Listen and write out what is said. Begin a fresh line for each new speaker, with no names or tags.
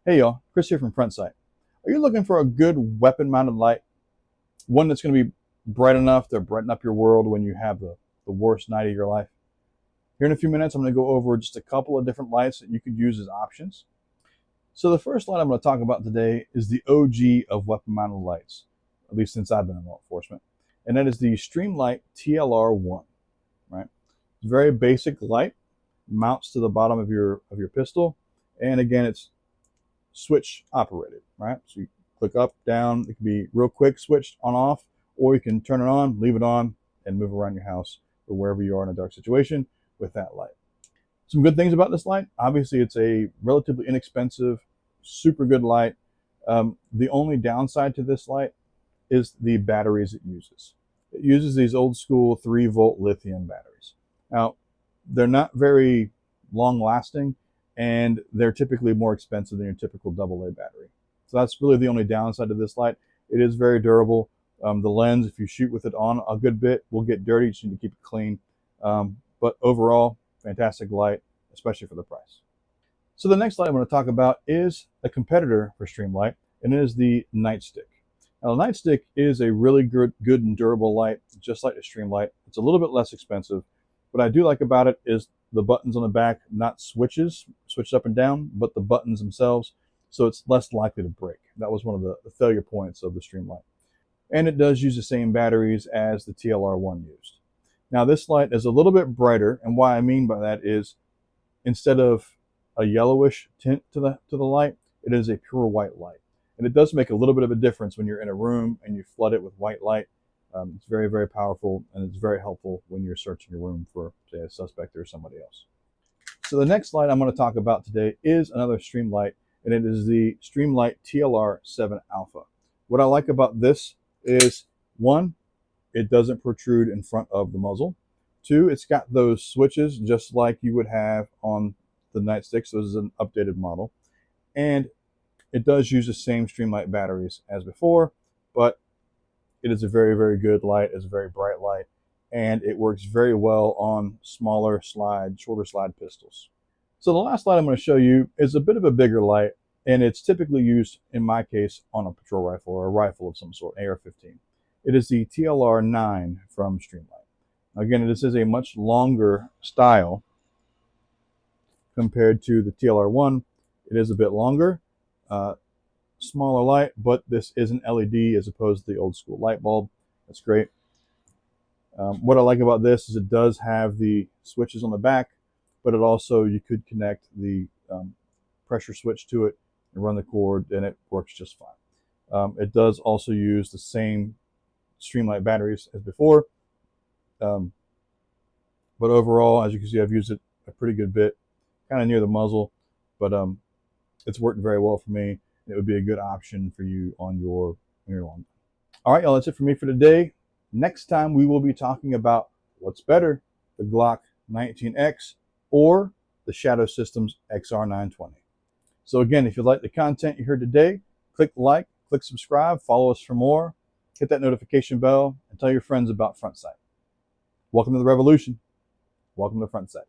Hey y'all, Chris here from Frontsite. Are you looking for a good weapon-mounted light? One that's going to be bright enough to brighten up your world when you have the worst night of your life? Here in a few minutes, I'm going to go over just a couple of different lights that you could use as options. So the first light I'm going to talk about today is the OG of weapon-mounted lights, at least since I've been in law enforcement. And that is the Streamlight TLR1, right? It's a very basic light, mounts to the bottom of your pistol. And again, it's switch operated, right? So you click up, down, it can be real quick switched on off, or you can turn it on, leave it on, and move around your house or wherever you are in a dark situation with that light. Some good things about this light: obviously it's a relatively inexpensive, super good light. The only downside to this light is the batteries it uses. It uses these old school 3-volt lithium batteries. Now, they're not very long lasting, and they're typically more expensive than your typical AA battery. So that's really the only downside to this light. It is very durable. The lens, if you shoot with it on a good bit, will get dirty. You just need to keep it clean. But overall, fantastic light, especially for the price. So the next light I'm going to talk about is a competitor for Streamlight, and it is the Nightstick. Now, the Nightstick is a really good and durable light, just like the Streamlight. It's a little bit less expensive. What I do like about it is the buttons on the back, not switched up and down, but the buttons themselves, so it's less likely to break. That was one of the failure points of the Streamlight. And it does use the same batteries as the TLR1 used. Now, this light is a little bit brighter, and what I mean by that is instead of a yellowish tint to the light, it is a pure white light. And it does make a little bit of a difference when you're in a room and you flood it with white light. It's very, very powerful, and it's very helpful when you're searching a room for, say, a suspect or somebody else. So the next light I'm going to talk about today is another Streamlight, and it is the Streamlight TLR7 Alpha. What I like about this is, one, it doesn't protrude in front of the muzzle. Two, it's got those switches just like you would have on the Nightstick, so this is an updated model. And it does use the same Streamlight batteries as before, but it is a very, very good light. It's a very bright light, and it works very well on smaller shorter slide pistols. So the last light I'm going to show you is a bit of a bigger light, and it's typically used, in my case, on a patrol rifle or a rifle of some sort, AR-15. It is the TLR9 from Streamlight. Again, this is a much longer style compared to the TLR1. It is a bit longer. Smaller light, but this is an LED as opposed to the old school light bulb. That's great. What I like about this is it does have the switches on the back, but it also, you could connect the pressure switch to it and run the cord, and it works just fine. It does also use the same Streamlight batteries as before, but overall, as you can see, I've used it a pretty good bit, kind of near the muzzle, but it's worked very well for me. It would be a good option for you on your lawn. All right, y'all, that's it for me for today. Next time, we will be talking about what's better, the Glock 19X or the Shadow Systems XR920. So again, if you like the content you heard today, click like, click subscribe, follow us for more, hit that notification bell, and tell your friends about Frontsite. Welcome to the revolution. Welcome to Frontsite.